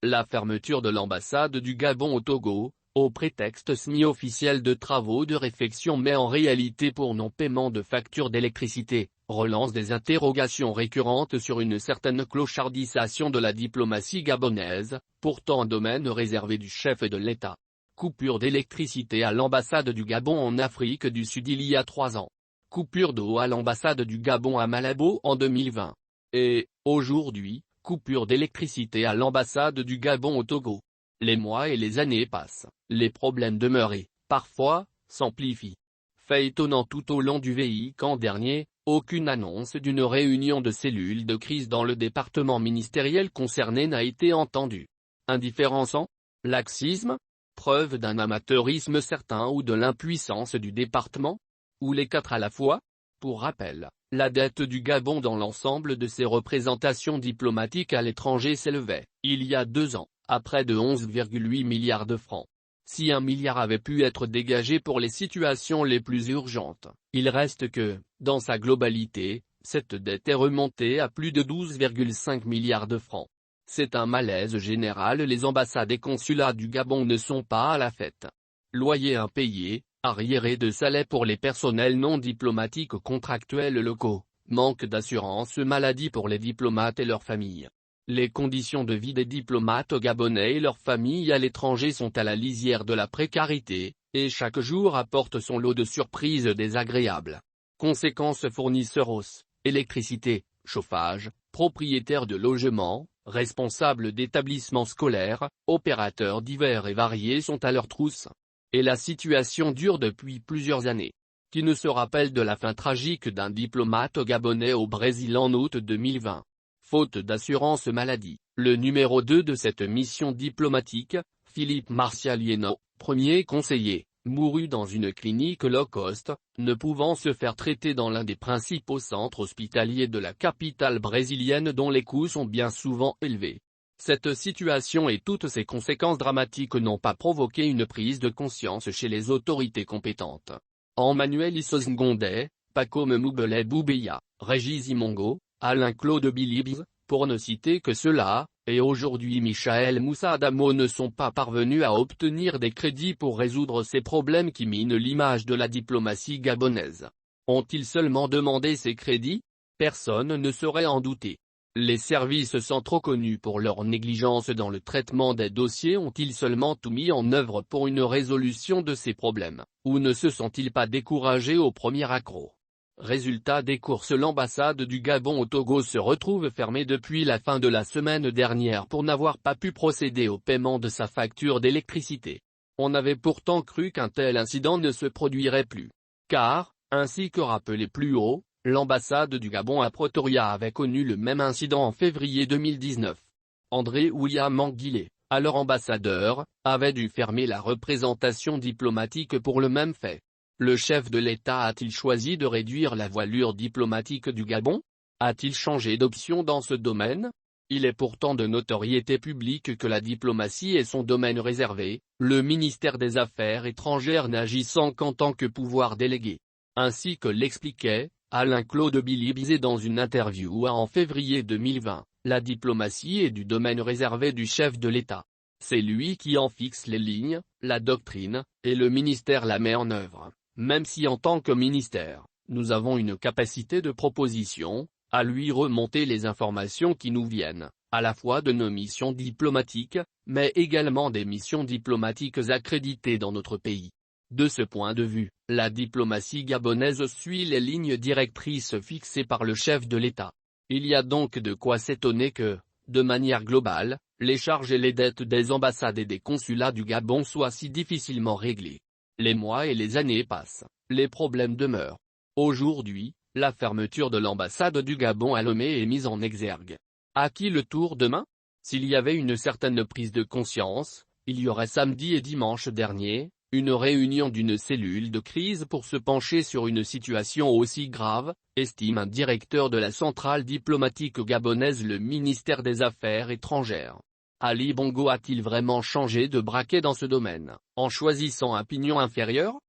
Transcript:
La fermeture de l'ambassade du Gabon au Togo, au prétexte semi-officiel de travaux de réfection mais en réalité pour non-paiement de factures d'électricité, relance des interrogations récurrentes sur une certaine clochardisation de la diplomatie gabonaise, pourtant un domaine réservé du chef de l'État. Coupure d'électricité à l'ambassade du Gabon en Afrique du Sud il y a 3 ans. Coupure d'eau à l'ambassade du Gabon à Malabo en 2020. Et, aujourd'hui, coupure d'électricité à l'ambassade du Gabon au Togo. Les mois et les années passent, les problèmes demeurent et, parfois, s'amplifient. Fait étonnant tout au long du week-end dernier, aucune annonce d'une réunion de cellules de crise dans le département ministériel concerné n'a été entendue. Indifférence, laxisme, preuve d'un amateurisme certain ou de l'impuissance du département? Ou les quatre à la fois? Pour rappel, la dette du Gabon dans l'ensemble de ses représentations diplomatiques à l'étranger s'élevait, il y a 2 ans, à près de 11,8 milliards de francs. Si 1 milliard avait pu être dégagé pour les situations les plus urgentes, il reste que, dans sa globalité, cette dette est remontée à plus de 12,5 milliards de francs. C'est un malaise général, les ambassades et consulats du Gabon ne sont pas à la fête. Loyers impayés, arriérés de salaire pour les personnels non diplomatiques contractuels locaux, manque d'assurance maladie pour les diplomates et leurs familles. Les conditions de vie des diplomates gabonais et leurs familles à l'étranger sont à la lisière de la précarité, et chaque jour apporte son lot de surprises désagréables. Conséquences fournisseurs, électricité, chauffage, propriétaires de logements, responsables d'établissements scolaires, opérateurs divers et variés sont à leur trousse. Et la situation dure depuis plusieurs années. Qui ne se rappelle de la fin tragique d'un diplomate gabonais au Brésil en août 2020? Faute d'assurance maladie, le numéro 2 de cette mission diplomatique, Philippe Marcialieno, premier conseiller, mourut dans une clinique low-cost, ne pouvant se faire traiter dans l'un des principaux centres hospitaliers de la capitale brésilienne dont les coûts sont bien souvent élevés. Cette situation et toutes ses conséquences dramatiques n'ont pas provoqué une prise de conscience chez les autorités compétentes. Emmanuel Issozngondé, Pacome Moubelet Boubeya, Régis Imongo, Alain-Claude Bilibs, pour ne citer que ceux-là, et aujourd'hui Michael Moussa Adamo ne sont pas parvenus à obtenir des crédits pour résoudre ces problèmes qui minent l'image de la diplomatie gabonaise. Ont-ils seulement demandé ces crédits? Personne ne saurait en douter. Les services centraux connus pour leur négligence dans le traitement des dossiers ont-ils seulement tout mis en œuvre pour une résolution de ces problèmes, ou ne se sont-ils pas découragés au premier accroc? Résultat des courses, l'ambassade du Gabon au Togo se retrouve fermée depuis la fin de la semaine dernière pour n'avoir pas pu procéder au paiement de sa facture d'électricité. On avait pourtant cru qu'un tel incident ne se produirait plus. Car, ainsi que rappelé plus haut, l'ambassade du Gabon à Pretoria avait connu le même incident en février 2019. André William Anguillet, alors ambassadeur, avait dû fermer la représentation diplomatique pour le même fait. Le chef de l'État a-t-il choisi de réduire la voilure diplomatique du Gabon? A-t-il changé d'option dans ce domaine? Il est pourtant de notoriété publique que la diplomatie est son domaine réservé, le ministère des Affaires étrangères n'agissant qu'en tant que pouvoir délégué. Ainsi que l'expliquait Alain-Claude Bilibs dans une interview en février 2020, la diplomatie est du domaine réservé du chef de l'État. C'est lui qui en fixe les lignes, la doctrine, et le ministère la met en œuvre. Même si en tant que ministère, nous avons une capacité de proposition, à lui remonter les informations qui nous viennent, à la fois de nos missions diplomatiques, mais également des missions diplomatiques accréditées dans notre pays. De ce point de vue, la diplomatie gabonaise suit les lignes directrices fixées par le chef de l'État. Il y a donc de quoi s'étonner que, de manière globale, les charges et les dettes des ambassades et des consulats du Gabon soient si difficilement réglées. Les mois et les années passent, les problèmes demeurent. Aujourd'hui, la fermeture de l'ambassade du Gabon à Lomé est mise en exergue. À qui le tour demain? S'il y avait une certaine prise de conscience, il y aurait samedi et dimanche dernier, une réunion d'une cellule de crise pour se pencher sur une situation aussi grave, estime un directeur de la centrale diplomatique gabonaise, le ministère des Affaires étrangères. Ali Bongo a-t-il vraiment changé de braquet dans ce domaine, en choisissant un pignon inférieur?